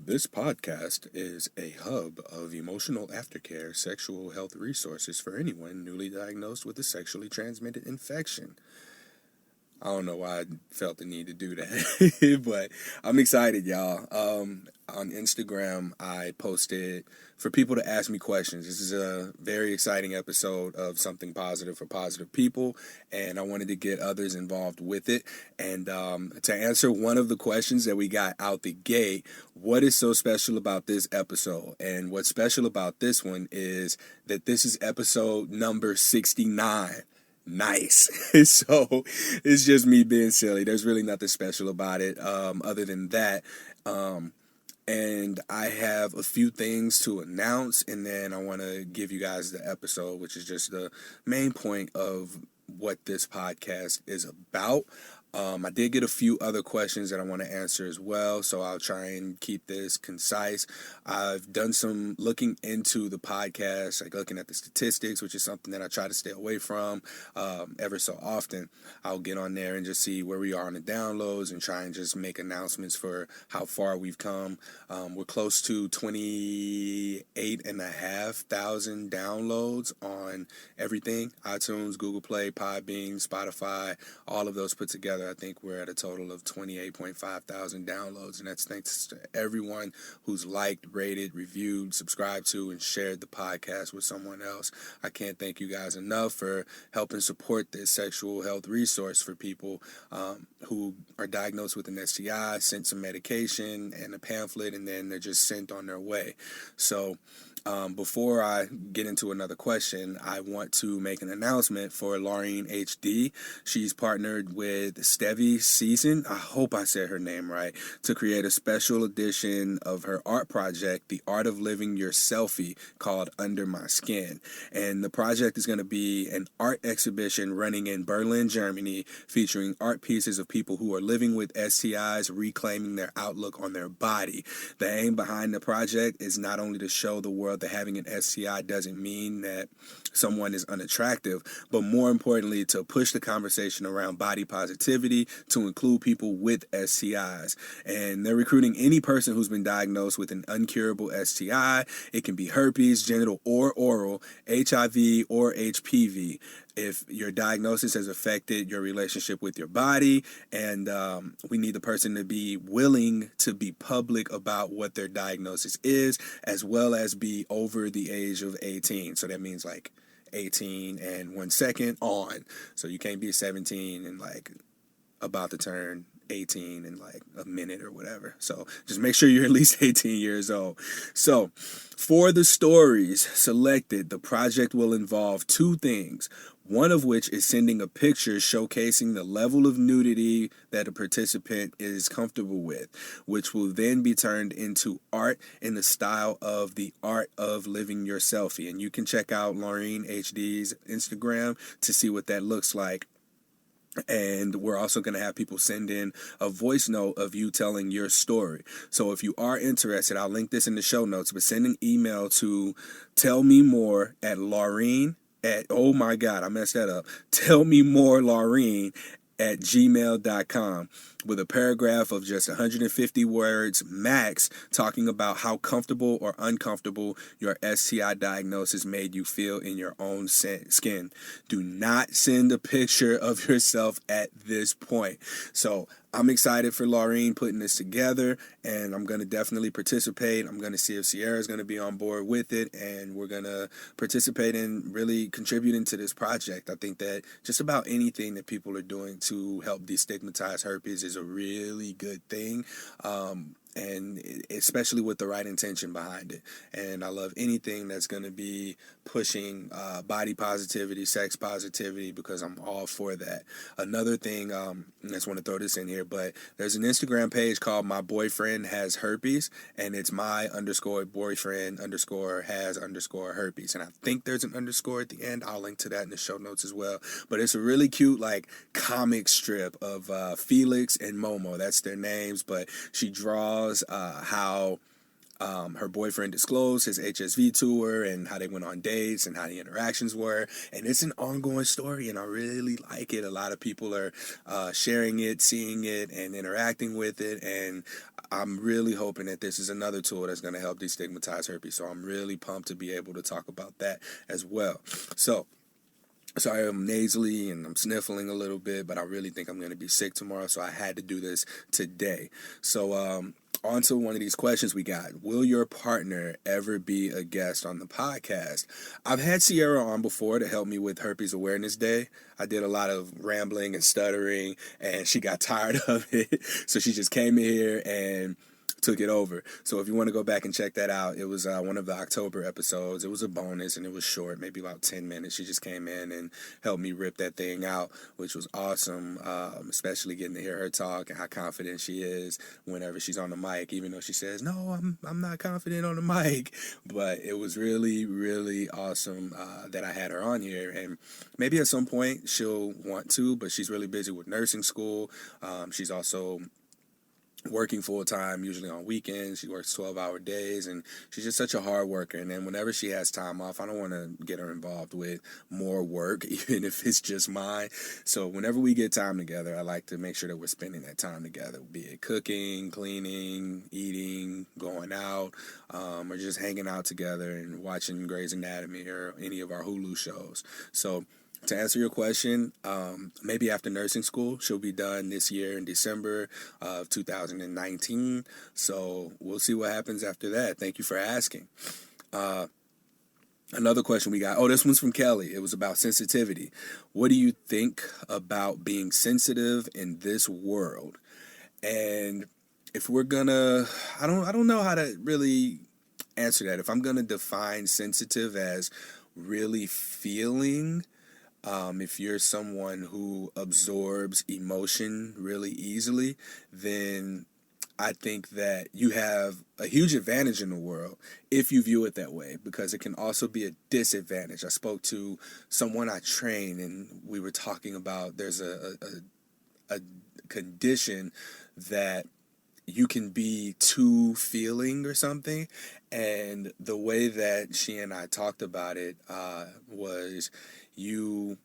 This podcast is a hub of emotional aftercare sexual health resources for anyone newly diagnosed with a sexually transmitted infection. I don't know why I felt the need to do that, but I'm excited, y'all. On Instagram, I posted for people to ask me questions. This is a very exciting episode of Something Positive for Positive People, and I wanted to get others involved with it. And to answer one of the questions that we got out the gate, what is so special about this episode? And what's special about this one is that this is episode number 69. Nice. So it's just me being silly. There's really nothing special about it other than that. And I have a few things to announce, and then I want to give you guys the episode, which is just the main point of what this podcast is about. I did get a few other questions that I want to answer as well, so I'll try and keep this concise. I've done some looking into the podcast, like looking at the statistics, which is something that I try to stay away from ever so often. I'll get on there and just see where we are on the downloads and try and just make announcements for how far we've come. We're close to 28,500 downloads on everything: iTunes, Google Play, Podbean, Spotify, all of those put together. I think we're at a total of 28,500 downloads, and that's thanks to everyone who's liked, rated, reviewed, subscribed to, and shared the podcast with someone else. I can't thank you guys enough for helping support this sexual health resource for people who are diagnosed with an STI, sent some medication and a pamphlet, and then they're just sent on their way. So before I get into another question, I want to make an announcement for Laureen HD. She's partnered with Stevi Sesin, I hope I said her name right, to create a special edition of her art project, The Art of Living Your Selfie, called Under My Skin. And the project is going to be an art exhibition running in Berlin, Germany, featuring art pieces of people who are living with STIs, reclaiming their outlook on their body. The aim behind the project is not only to show the world that having an STI doesn't mean that someone is unattractive, but more importantly, to push the conversation around body positivity to include people with STIs. And they're recruiting any person who's been diagnosed with an incurable STI. It can be herpes, genital or oral, HIV or HPV. If your diagnosis has affected your relationship with your body, and we need the person to be willing to be public about what their diagnosis is, as well as be over the age of 18. So that means like 18 and 1 second on. So you can't be 17 and like about to turn 18 in like a minute or whatever. So just make sure you're at least 18 years old. So for the stories selected, the project will involve two things. One of which is sending a picture showcasing the level of nudity that a participant is comfortable with, which will then be turned into art in the style of The Art of Living Your Selfie. And you can check out Laureen HD's Instagram to see what that looks like. And we're also going to have people send in a voice note of you telling your story. So if you are interested, I'll link this in the show notes, but send an email to tellmemore@Laureen oh my God, I messed that up. tellmemorelaureen@gmail.com with a paragraph of just 150 words max talking about how comfortable or uncomfortable your STI diagnosis made you feel in your own skin. Do not send a picture of yourself at this point. So I'm excited for Laureen putting this together, and I'm going to definitely participate. I'm going to see if Sierra is going to be on board with it, and we're going to participate in really contributing to this project. I think that just about anything that people are doing to help destigmatize herpes is a really good thing. And especially with the right intention behind it. And I love anything that's going to be pushing body positivity, sex positivity, because I'm all for that. Another thing, I just want to throw this in here, but there's an Instagram page called My Boyfriend Has Herpes, and it's my_boyfriend_has_herpes. And I think there's an underscore at the end. I'll link to that in the show notes as well. But it's a really cute, like, comic strip of Felix and Momo. That's their names, but she draws how her boyfriend disclosed his HSV to her and how they went on dates and how the interactions were. And it's an ongoing story, and I really like it. A lot of people are sharing it, seeing it, and interacting with it. And I'm really hoping that this is another tool that's going to help destigmatize herpes. So I'm really pumped to be able to talk about that as well. So sorry, I'm nasally and I'm sniffling a little bit, but I really think I'm going to be sick tomorrow, so I had to do this today. So on to one of these questions we got. Will your partner ever be a guest on the podcast? I've had Sierra on before to help me with Herpes Awareness Day. I did a lot of rambling and stuttering, and she got tired of it, so she just came in here and took it over. So if you want to go back and check that out, it was one of the October episodes. It was a bonus, and it was short, maybe about 10 minutes. She just came in and helped me rip that thing out, which was awesome, especially getting to hear her talk and how confident she is whenever she's on the mic, even though she says, no, I'm not confident on the mic. But it was really, really awesome that I had her on here. And maybe at some point she'll want to, but she's really busy with nursing school. She's also working full-time, usually on weekends. She works 12-hour days, and she's just such a hard worker. And then whenever she has time off, I don't want to get her involved with more work, even if it's just mine. So whenever we get time together, I like to make sure that we're spending that time together, be it cooking, cleaning, eating, going out, or just hanging out together and watching Grey's Anatomy or any of our Hulu shows. So to answer your question, maybe after nursing school. She'll be done this year in December of 2019. So we'll see what happens after that. Thank you for asking. Another question we got. Oh, this one's from Kelly. It was about sensitivity. What do you think about being sensitive in this world? And if we're gonna, I don't know how to really answer that. If I'm gonna define sensitive as really feeling, if you're someone who absorbs emotion really easily, then I think that you have a huge advantage in the world if you view it that way, because it can also be a disadvantage. I spoke to someone I train, and we were talking about there's a condition that you can be too feeling or something, and the way that she and I talked about it was you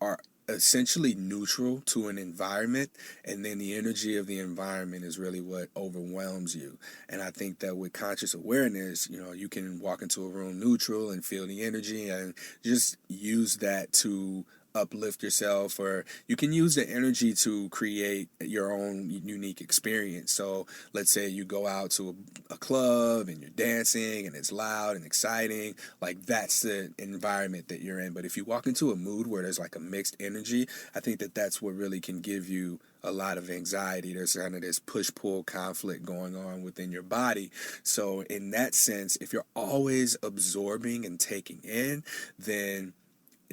are essentially neutral to an environment, and then the energy of the environment is really what overwhelms you. And I think that with conscious awareness, you can walk into a room neutral and feel the energy and just use that to uplift yourself, or you can use the energy to create your own unique experience. So let's say you go out to a club and you're dancing and it's loud and exciting, like that's the environment that you're in. But if you walk into a mood where there's like a mixed energy, I think that that's what really can give you a lot of anxiety. There's kind of this push-pull conflict going on within your body. So in that sense, if you're always absorbing and taking in, then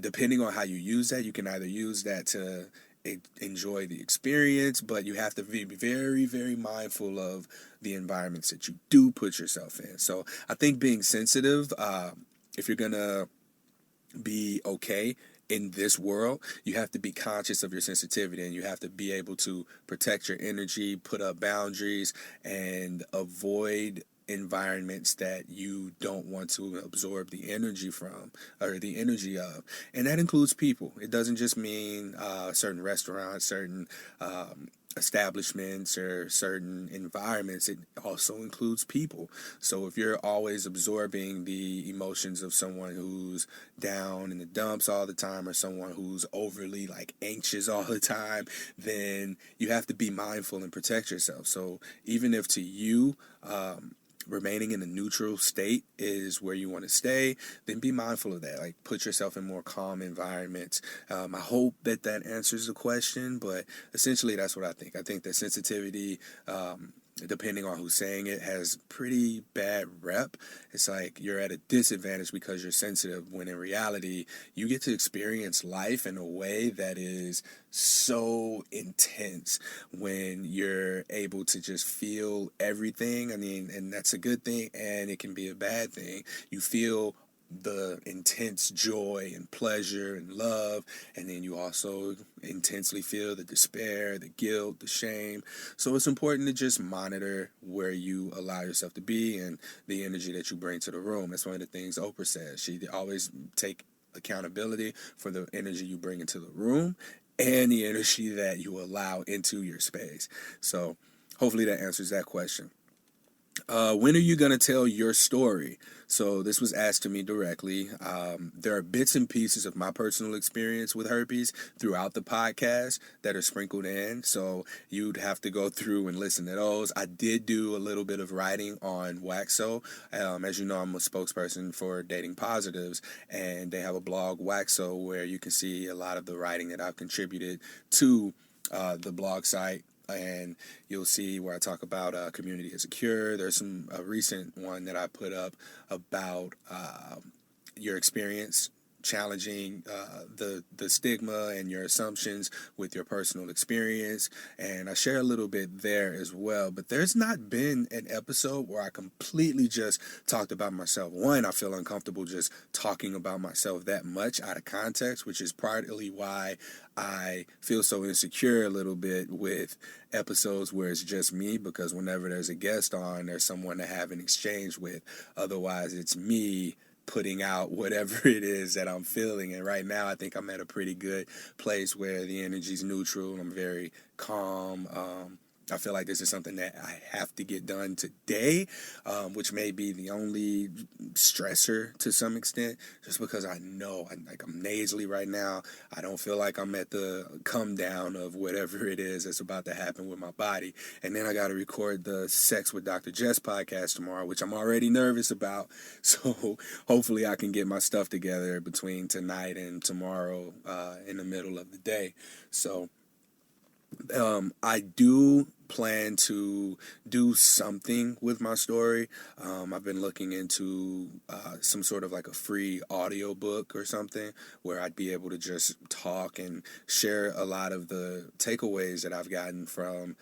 depending on how you use that, you can either use that to enjoy the experience, but you have to be very, very mindful of the environments that you do put yourself in. So I think being sensitive, if you're going to be okay in this world, you have to be conscious of your sensitivity, and you have to be able to protect your energy, put up boundaries, and avoid environments that you don't want to absorb the energy from or the energy of. And that includes people. It doesn't just mean certain restaurants, certain establishments, or certain environments. It also includes people. So if you're always absorbing the emotions of someone who's down in the dumps all the time, or someone who's overly anxious all the time, then you have to be mindful and protect yourself. So even if to you, remaining in a neutral state is where you want to stay, then be mindful of that. Put yourself in more calm environments. I hope that answers the question, but essentially that's what I think. I think that sensitivity, depending on who's saying it, has pretty bad rep. It's like you're at a disadvantage because you're sensitive, when in reality, you get to experience life in a way that is so intense when you're able to just feel everything. I mean, and that's a good thing, and it can be a bad thing. You feel the intense joy and pleasure and love, and then you also intensely feel the despair, the guilt, the shame. So it's important to just monitor where you allow yourself to be and the energy that you bring to the room. That's one of the things Oprah says. She always take accountability for the energy you bring into the room and the energy that you allow into your space. So hopefully that answers that question. When are you going to tell your story? So this was asked to me directly. There are bits and pieces of my personal experience with herpes throughout the podcast that are sprinkled in. So you'd have to go through and listen to those. I did do a little bit of writing on Waxo. As you know, I'm a spokesperson for Dating Positives, and they have a blog, Waxo, where you can see a lot of the writing that I've contributed to the blog site. And you'll see where I talk about community as a cure. There's a recent one that I put up about your experience challenging the stigma and your assumptions with your personal experience, and I share a little bit there as well. But there's not been an episode where I completely just talked about myself. One, I feel uncomfortable just talking about myself that much out of context, which is partly why I feel so insecure a little bit with episodes where it's just me, because whenever there's a guest on, there's someone to have an exchange with. Otherwise, it's me putting out whatever it is that I'm feeling. And right now, I think I'm at a pretty good place where the energy's neutral. I'm very calm. I feel like this is something that I have to get done today, which may be the only stressor to some extent, just because I know I'm nasally right now. I don't feel like I'm at the come down of whatever it is that's about to happen with my body. And then I got to record the Sex with Dr. Jess podcast tomorrow, which I'm already nervous about. So hopefully I can get my stuff together between tonight and tomorrow in the middle of the day. So I do plan to do something with my story. I've been looking into some sort of like a free audio book or something where I'd be able to just talk and share a lot of the takeaways that I've gotten from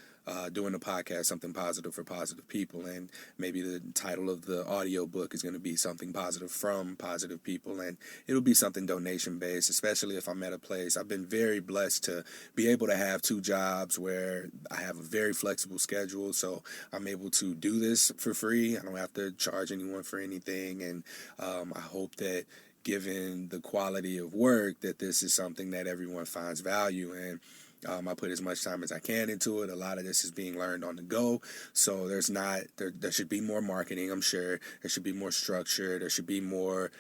doing a podcast, Something Positive for Positive People. And maybe the title of the audio book is going to be Something Positive from Positive People, and it'll be something donation based, especially if I'm at a place. I've been very blessed to be able to have 2 jobs where I have a very flexible schedule, so I'm able to do this for free. I don't have to charge anyone for anything, and I hope that given the quality of work, that this is something that everyone finds value in. I put as much time as I can into it. A lot of this is being learned on the go. So there should be more marketing, I'm sure. There should be more structure. There should be more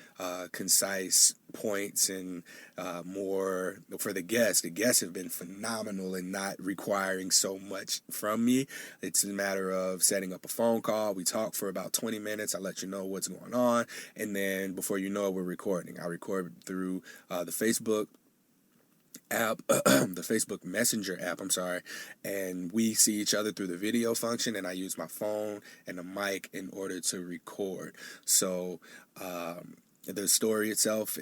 concise points and more for the guests. The guests have been phenomenal in not requiring so much from me. It's a matter of setting up a phone call. We talk for about 20 minutes. I let you know what's going on. And then before you know it, we're recording. I record through the Facebook app, the Facebook Messenger app, and we see each other through the video function, and I use my phone and the mic in order to record. So the story itself,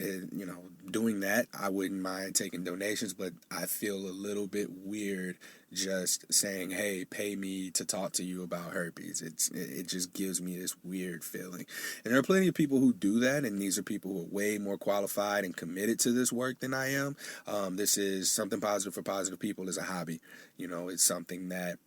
doing that, I wouldn't mind taking donations, but I feel a little bit weird just saying, hey, pay me to talk to you about herpes. It just gives me this weird feeling. And there are plenty of people who do that, and these are people who are way more qualified and committed to this work than I am. This is Something Positive for Positive People is a hobby. It's something that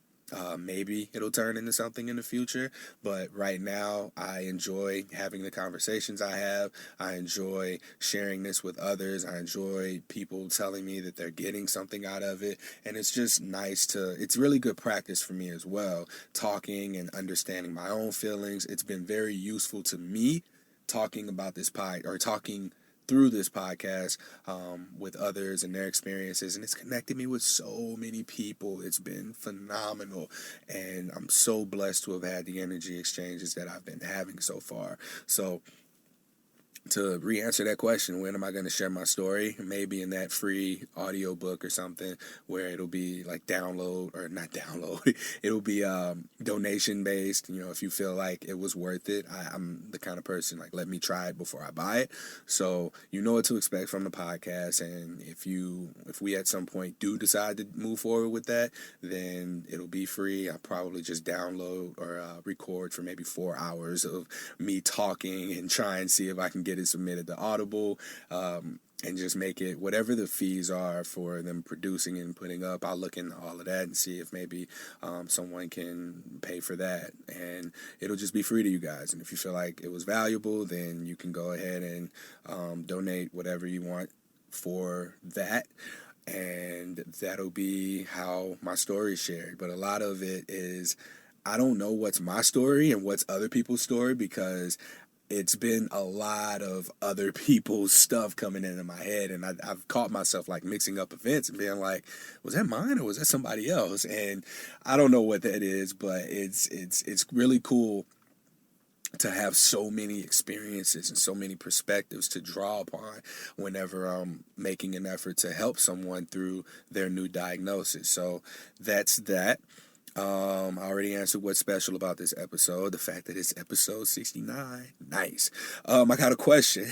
maybe it'll turn into something in the future, but right now I enjoy having the conversations I have. I enjoy sharing this with others. I enjoy people telling me that they're getting something out of it, and it's just nice it's really good practice for me as well, talking and understanding my own feelings. It's been very useful to me talking about this talking through this podcast with others and their experiences, and it's connected me with so many people. It's been phenomenal, and I'm so blessed to have had the energy exchanges that I've been having so far. So to re-answer that question, when am I going to share my story? Maybe in that free audio book or something where it'll be like it'll be donation based. If you feel like it was worth it, I'm the kind of person, like, let me try it before I buy it. So you know what to expect from the podcast, and if we at some point do decide to move forward with that, then it'll be free. I'll probably just download or record for maybe 4 hours of me talking and try and see if I can get get it submitted to Audible, and just make it whatever the fees are for them producing and putting up. I'll look into all of that and see if maybe someone can pay for that, and it'll just be free to you guys. And if you feel like it was valuable, then you can go ahead and donate whatever you want for that, and that'll be how my story is shared. But a lot of it is, I don't know what's my story and what's other people's story, because it's been a lot of other people's stuff coming into my head, and I've caught myself like mixing up events and being like, was that mine or was that somebody else? And I don't know what that is, but it's really cool to have so many experiences and so many perspectives to draw upon whenever I'm making an effort to help someone through their new diagnosis. So that's that. I already answered what's special about this episode, the fact that it's episode 69. Nice. I got a question.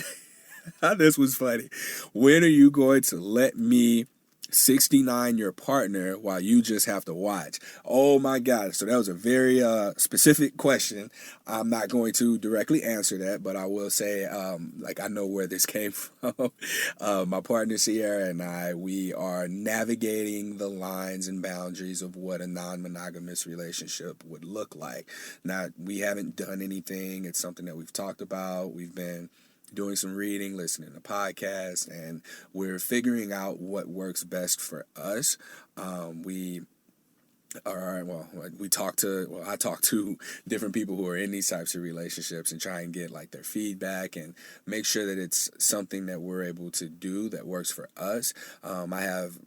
This was funny. When are you going to let me 69 your partner while you just have to watch? Oh my God. So that was a very specific question. I'm not going to directly answer that, but I will say, I know where this came from. My partner Sierra and I, we are navigating the lines and boundaries of what a non-monogamous relationship would look like. Now, we haven't done anything. It's something that we've talked about. We've been doing some reading, listening to podcasts, and we're figuring out what works best for us. I talk to different people who are in these types of relationships and try and get like their feedback and make sure that it's something that we're able to do that works for us. I have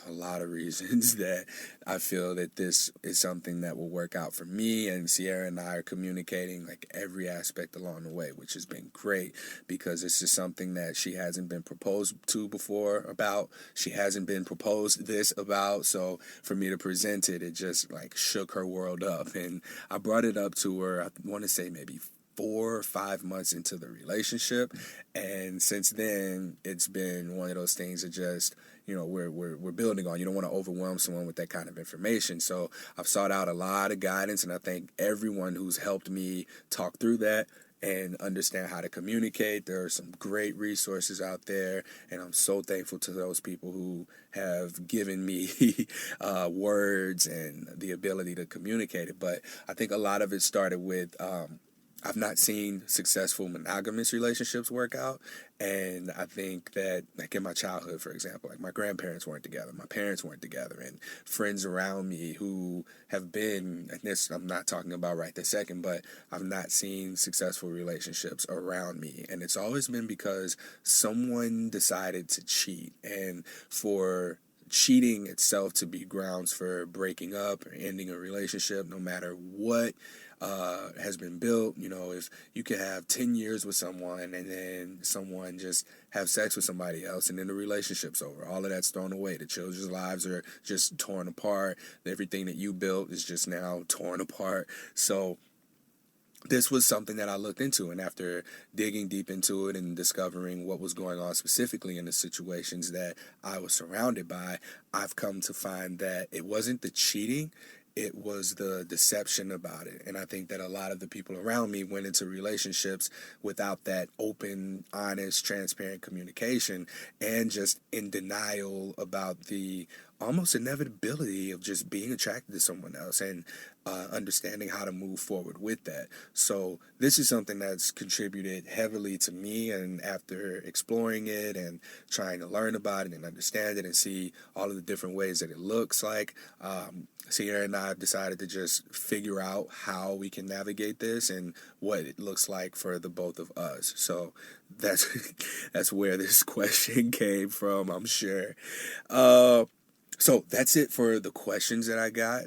a lot of reasons that I feel that this is something that will work out for me, and Sierra and I are communicating like every aspect along the way, which has been great, because this is something that she hasn't been proposed to before about. She hasn't been proposed this about, so for me to present it, it just like shook her world up. And I brought it up to her, I want to say maybe 4 or 5 months into the relationship, and since then it's been one of those things that just, we're building on. You don't want to overwhelm someone with that kind of information. So I've sought out a lot of guidance, and I thank everyone who's helped me talk through that and understand how to communicate. There are some great resources out there, and I'm so thankful to those people who have given me words and the ability to communicate it. But I think a lot of it started with I've not seen successful monogamous relationships work out, and I think that, like in my childhood, for example, like my grandparents weren't together, my parents weren't together, and friends around me who have been, and this I'm not talking about right this second, but I've not seen successful relationships around me, and it's always been because someone decided to cheat, and for cheating itself to be grounds for breaking up or ending a relationship, no matter what has been built. If you could have 10 years with someone and then someone just have sex with somebody else and then the relationship's over, all of that's thrown away. The children's lives are just torn apart. Everything that you built is just now torn apart. So this was something that I looked into, and after digging deep into it and discovering what was going on specifically in the situations that I was surrounded by, I've come to find that it wasn't the cheating, it was the deception about it. And I think that a lot of the people around me went into relationships without that open, honest, transparent communication, and just in denial about the almost inevitability of just being attracted to someone else and understanding how to move forward with that. So this is something that's contributed heavily to me, and after exploring it and trying to learn about it and understand it and see all of the different ways that it looks like, Sierra and I have decided to just figure out how we can navigate this and what it looks like for the both of us. So that's where this question came from, I'm sure. So that's it for the questions that I got.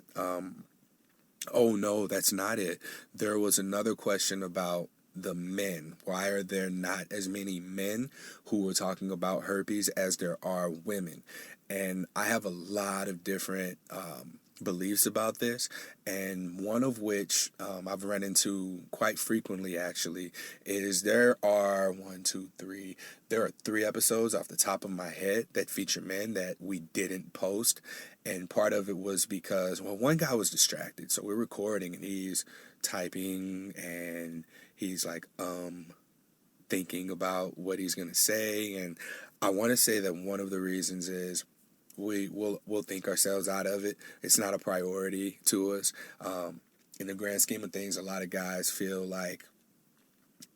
Oh no, that's not it. There was another question about the men. Why are there not as many men who are talking about herpes as there are women? And I have a lot of different beliefs about this, and one of which I've run into quite frequently actually is there are 3 episodes off the top of my head that feature men that we didn't post, and part of it was because, well, one guy was distracted, so we're recording and he's typing and he's like thinking about what he's going to say. And I want to say that one of the reasons is we'll think ourselves out of it. It's not a priority to us. In the grand scheme of things, a lot of guys feel like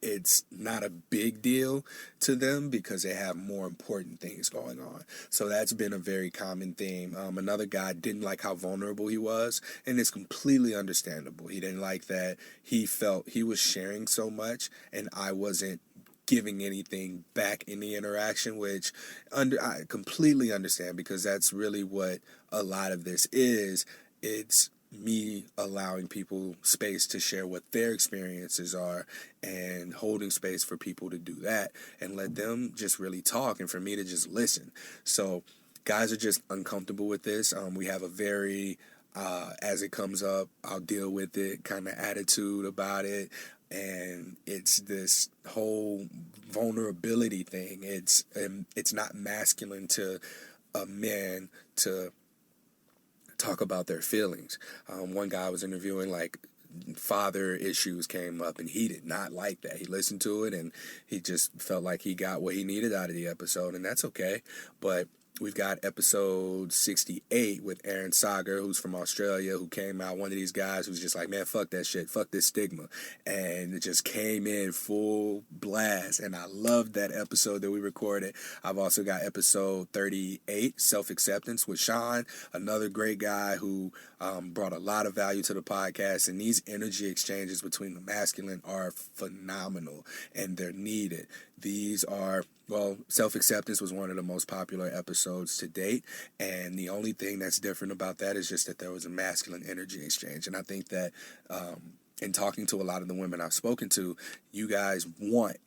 it's not a big deal to them because they have more important things going on. So that's been a very common theme. Another guy didn't like how vulnerable he was, and it's completely understandable. He didn't like that he felt he was sharing so much and I wasn't giving anything back in the interaction, which I completely understand, because that's really what a lot of this is. It's me allowing people space to share what their experiences are and holding space for people to do that and let them just really talk and for me to just listen. So guys are just uncomfortable with this. We have a very as it comes up, I'll deal with it kind of attitude about it. And it's this whole vulnerability thing. It's not masculine to a man to talk about their feelings. One guy I was interviewing, like, father issues came up, and he did not like that. He listened to it, and he just felt like he got what he needed out of the episode, and that's okay. But we've got episode 68 with Aaron Sager, who's from Australia, who came out, one of these guys who's just like, man, fuck that shit, fuck this stigma. And it just came in full blast. And I loved that episode that we recorded. I've also got episode 38, Self-Acceptance, with Sean, another great guy who brought a lot of value to the podcast. And these energy exchanges between the masculine are phenomenal, and they're needed. These are, well, Self-Acceptance was one of the most popular episodes to date, and the only thing that's different about that is just that there was a masculine energy exchange. And I think that in talking to a lot of the women I've spoken to, you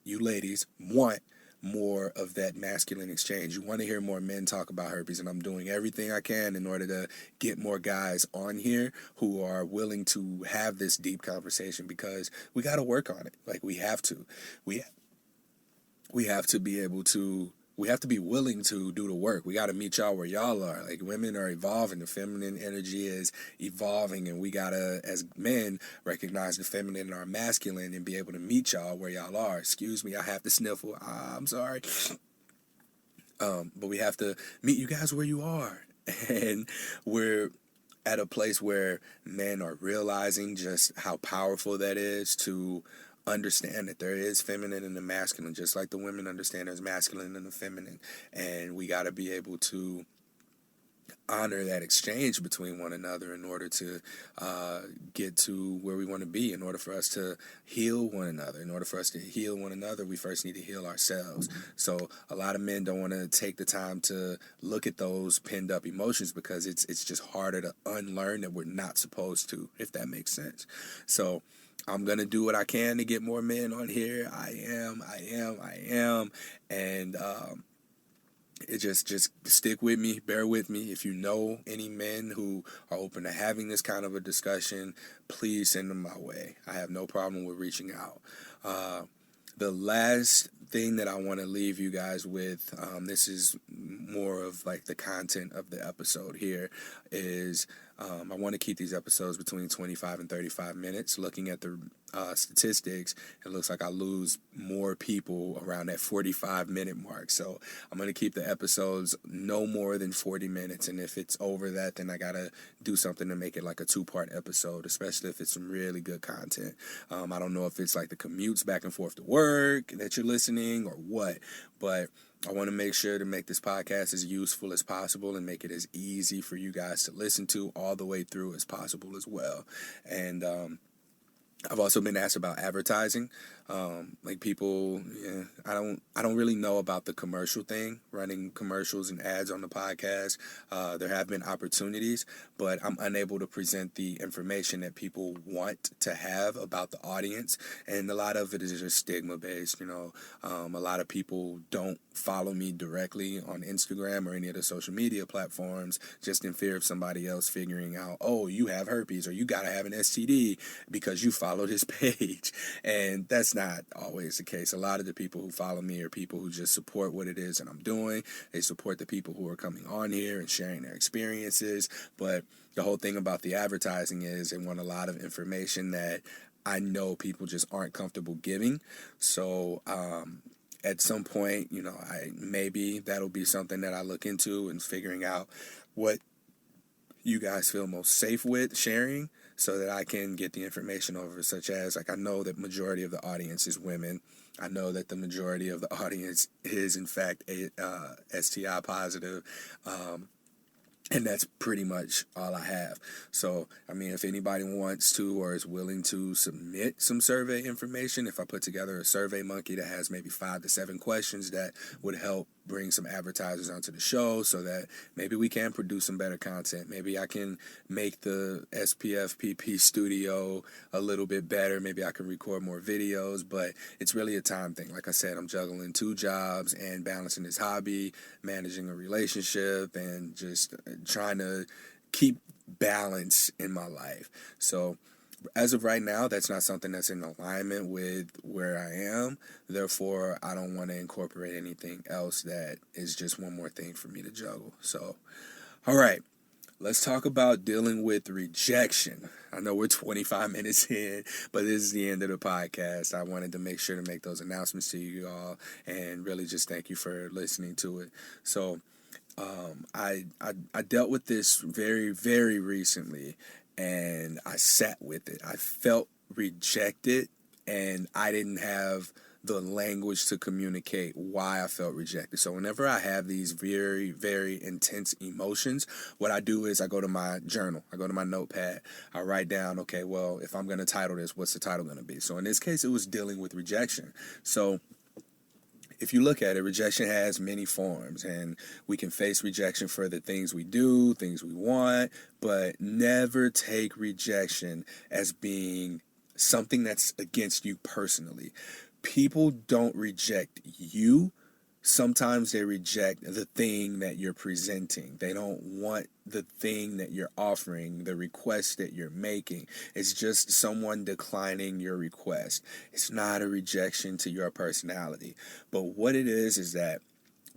ladies want more of that masculine exchange. You want to hear more men talk about herpes, and I'm doing everything I can in order to get more guys on here who are willing to have this deep conversation, because we got to work on it. Like, we have to. We have to be able to, we have to be willing to do the work. We got to meet y'all where y'all are. Like, women are evolving. The feminine energy is evolving, and we got to, as men, recognize the feminine and our masculine and be able to meet y'all where y'all are. Excuse me, I have to sniffle. I'm sorry. But we have to meet you guys where you are. And we're at a place where men are realizing just how powerful that is, to understand that there is feminine and the masculine, just like the women understand there's masculine and the feminine. And we got to be able to honor that exchange between one another in order to get to where we want to be, in order for us to heal one another. In order for us to heal one another, we first need to heal ourselves. So a lot of men don't want to take the time to look at those pinned up emotions, because it's just harder to unlearn that we're not supposed to, if that makes sense. So I'm going to do what I can to get more men on here. I am. And it just stick with me, bear with me. If you know any men who are open to having this kind of a discussion, please send them my way. I have no problem with reaching out. The last thing that I want to leave you guys with, this is more of like the content of the episode here, is I want to keep these episodes between 25 and 35 minutes. Looking at the statistics, it looks like I lose more people around that 45-minute mark. So I'm going to keep the episodes no more than 40 minutes. And if it's over that, then I got to do something to make it like a 2-part episode, especially if it's some really good content. I don't know if it's like the commutes back and forth to work that you're listening or what, but I want to make sure to make this podcast as useful as possible and make it as easy for you guys to listen to all the way through as possible as well. And I've also been asked about advertising. Like, people, I don't really know about the commercial thing, running commercials and ads on the podcast. There have been opportunities, but I'm unable to present the information that people want to have about the audience. And a lot of it is just stigma based. A lot of people don't follow me directly on Instagram or any of the social media platforms, just in fear of somebody else figuring out, oh, you have herpes or you got to have an STD because you follow follow this page. And that's not always the case. A lot of the people who follow me are people who just support what it is that I'm doing. They support the people who are coming on here and sharing their experiences. But the whole thing about the advertising is they want a lot of information that I know people just aren't comfortable giving. So at some point, maybe that'll be something that I look into and figuring out what you guys feel most safe with sharing so that I can get the information over, such as, I know that majority of the audience is women. I know that the majority of the audience is, in fact, STI positive. And that's pretty much all I have. So, if anybody wants to or is willing to submit some survey information, if I put together a survey monkey that has maybe 5 to 7 questions that would help bring some advertisers onto the show so that maybe we can produce some better content. Maybe I can make the SPFPP studio a little bit better. Maybe I can record more videos, but it's really a time thing. Like I said, I'm juggling 2 jobs and balancing this hobby, managing a relationship, and just trying to keep balance in my life. So as of right now, that's not something that's in alignment with where I am. Therefore, I don't want to incorporate anything else that is just one more thing for me to juggle. So, all right, let's talk about dealing with rejection. I know we're 25 minutes in, but this is the end of the podcast. I wanted to make sure to make those announcements to you all and really just thank you for listening to it. So, I dealt with this very, very recently, and I sat with it. I felt rejected, and I didn't have the language to communicate why I felt rejected. So whenever I have these very, very intense emotions, what I do is I go to my journal. I go to my notepad. I write down, okay, well, if I'm going to title this, what's the title going to be? So in this case, it was dealing with rejection. So if you look at it, rejection has many forms, and we can face rejection for the things we do, things we want, but never take rejection as being something that's against you personally. People don't reject you. Sometimes they reject the thing that you're presenting. They don't want the thing that you're offering, the request that you're making. It's just someone declining your request. It's not a rejection to your personality. But what it is that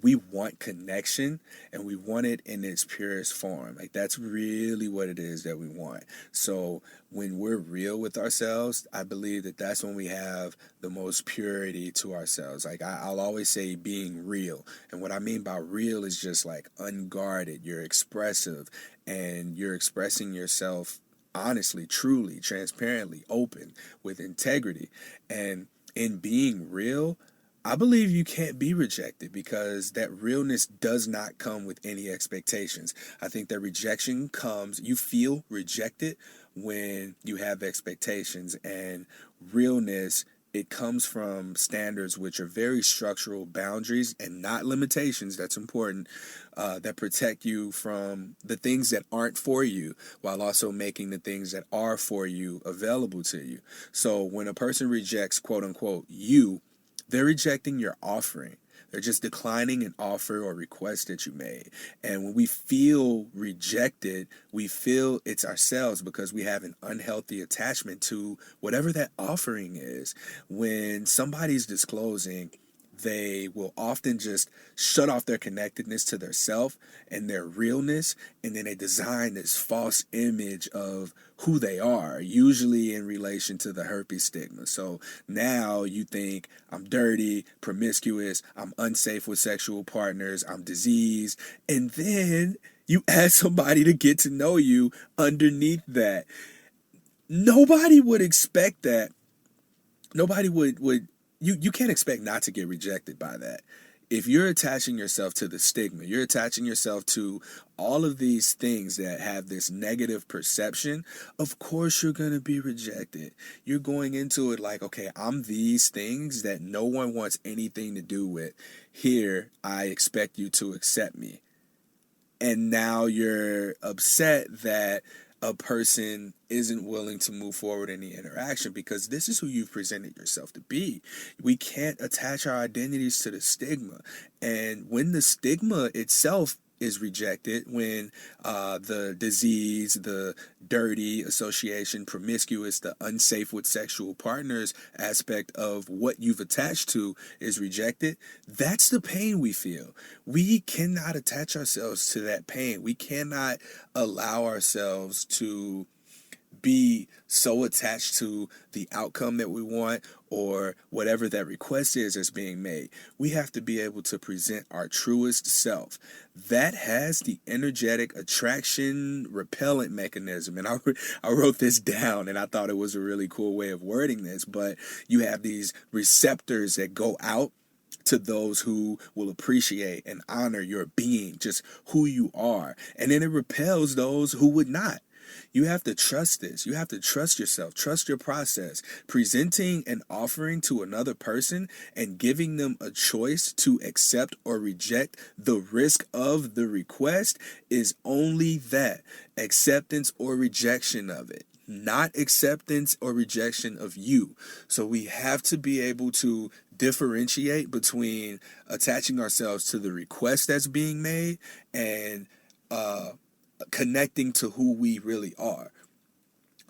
we want connection, and we want it in its purest form. That's really what it is that we want. So when we're real with ourselves, I believe that that's when we have the most purity to ourselves. I'll always say being real. And what I mean by real is just unguarded. You're expressive, and you're expressing yourself honestly, truly, transparently, open, with integrity. And in being real, I believe you can't be rejected because that realness does not come with any expectations. I think that rejection comes, you feel rejected when you have expectations, and realness, it comes from standards which are very structural boundaries and not limitations. That's important, that protect you from the things that aren't for you while also making the things that are for you available to you. So when a person rejects, quote unquote, you, they're rejecting your offering. They're just declining an offer or request that you made. And when we feel rejected, we feel it's ourselves because we have an unhealthy attachment to whatever that offering is. When somebody's disclosing, they will often just shut off their connectedness to their self and their realness, and then they design this false image of who they are, usually in relation to the herpes stigma. So now you think I'm dirty, promiscuous, I'm unsafe with sexual partners, I'm diseased, and then you ask somebody to get to know you underneath that. Nobody would expect that. Nobody would You can't expect not to get rejected by that. If you're attaching yourself to the stigma, you're attaching yourself to all of these things that have this negative perception, of course you're going to be rejected. You're going into it okay, I'm these things that no one wants anything to do with. Here, I expect you to accept me. And now you're upset that a person isn't willing to move forward in the interaction because this is who you've presented yourself to be. We can't attach our identities to the stigma. And when the stigma itself is rejected, when the disease, the dirty association, promiscuous, the unsafe with sexual partners aspect of what you've attached to is rejected, that's the pain we feel. We cannot attach ourselves to that pain. We cannot allow ourselves to be so attached to the outcome that we want or whatever that request is that's being made. We have to be able to present our truest self. That has the energetic attraction repellent mechanism. And I wrote this down, and I thought it was a really cool way of wording this, but you have these receptors that go out to those who will appreciate and honor your being, just who you are. And then it repels those who would not. You have to trust this. You have to trust yourself, trust your process. Presenting and offering to another person and giving them a choice to accept or reject the risk of the request is only that, acceptance or rejection of it, not acceptance or rejection of you. So we have to be able to differentiate between attaching ourselves to the request that's being made and connecting to who we really are.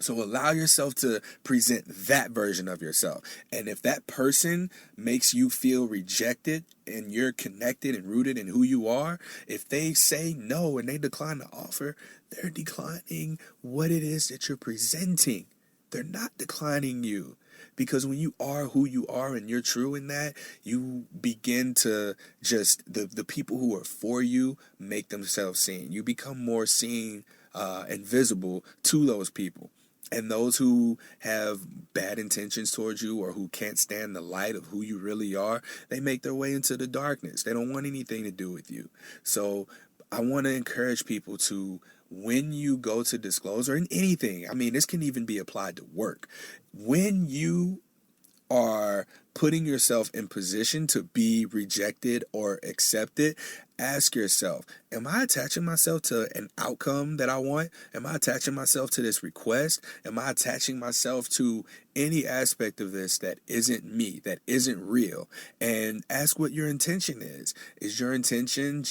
So allow yourself to present that version of yourself. And if that person makes you feel rejected and you're connected and rooted in who you are, if they say no and they decline the offer, they're declining what it is that you're presenting. They're not declining you. Because when you are who you are and you're true in that, you begin to just, the people who are for you make themselves seen. You become more seen and visible to those people. And those who have bad intentions towards you or who can't stand the light of who you really are, they make their way into the darkness. They don't want anything to do with you. So I want to encourage people to, when you go to disclose, or in anything, I mean, this can even be applied to work. When you are putting yourself in position to be rejected or accepted, ask yourself, am I attaching myself to an outcome that I want? Am I attaching myself to this request? Am I attaching myself to any aspect of this that isn't me, that isn't real? And ask what your intention is. Is your intention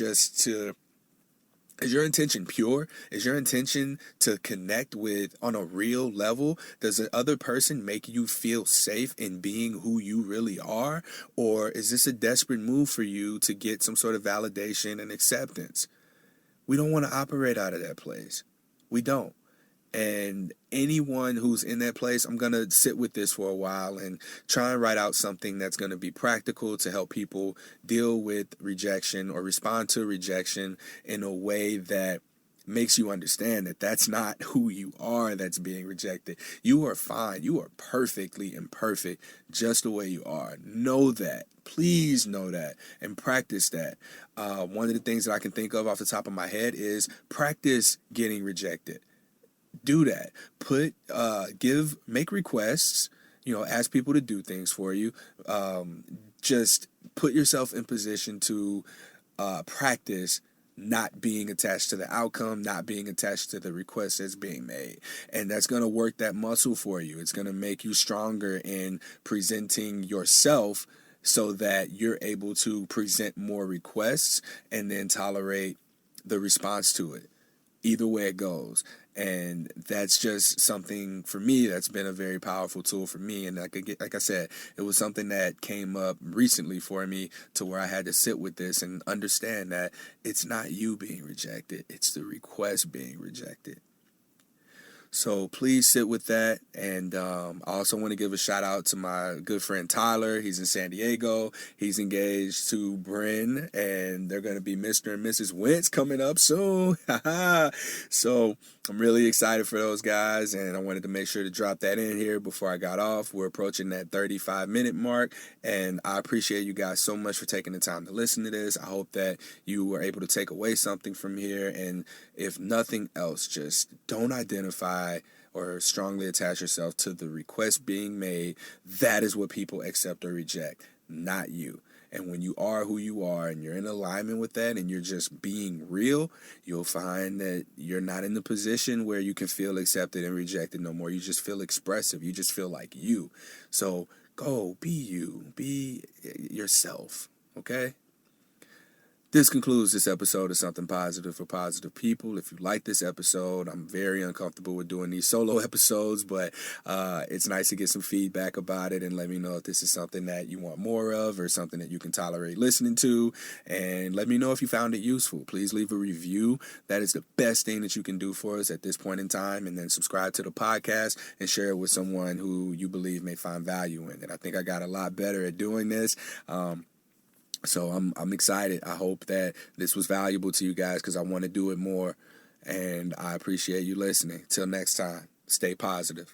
is your intention pure? Is your intention to connect with on a real level? Does the other person make you feel safe in being who you really are? Or is this a desperate move for you to get some sort of validation and acceptance? We don't want to operate out of that place. We don't. And anyone who's in that place, I'm going to sit with this for a while and try and write out something that's going to be practical to help people deal with rejection or respond to rejection in a way that makes you understand that that's not who you are that's being rejected. You are fine. You are perfectly imperfect just the way you are. Know that. Please know that and practice that. One of the things that I can think of off the top of my head is practice getting rejected. Do that. Make requests, ask people to do things for you. Just put yourself in position to practice not being attached to the outcome, not being attached to the request that's being made. And that's going to work that muscle for you. It's going to make you stronger in presenting yourself so that you're able to present more requests and then tolerate the response to it. Either way it goes. And that's just something for me that's been a very powerful tool for me. And like I said, it was something that came up recently for me to where I had to sit with this and understand that it's not you being rejected, it's the request being rejected. So please sit with that. And I also want to give a shout out to my good friend Tyler. He's in San Diego. He's engaged to Bryn, and they're going to be Mr. and Mrs. Wentz coming up soon. So I'm really excited for those guys, and I wanted to make sure to drop that in here before I got off. We're approaching that 35-minute mark, and I appreciate you guys so much for taking the time to listen to this. I hope that you were able to take away something from here, and if nothing else, just don't identify or strongly attach yourself to the request being made. That is what people accept or reject, not you. And when you are who you are and you're in alignment with that and you're just being real, you'll find that you're not in the position where you can feel accepted and rejected no more. You just feel expressive. You just feel like you. So go be you. Be yourself. Okay? This concludes this episode of Something Positive for Positive People. If you like this episode, I'm very uncomfortable with doing these solo episodes, but it's nice to get some feedback about it and let me know if this is something that you want more of or something that you can tolerate listening to. And let me know if you found it useful. Please leave a review. That is the best thing that you can do for us at this point in time. And then subscribe to the podcast and share it with someone who you believe may find value in it. I think I got a lot better at doing this. So I'm excited. I hope that this was valuable to you guys because I want to do it more. And I appreciate you listening. Till next time, stay positive.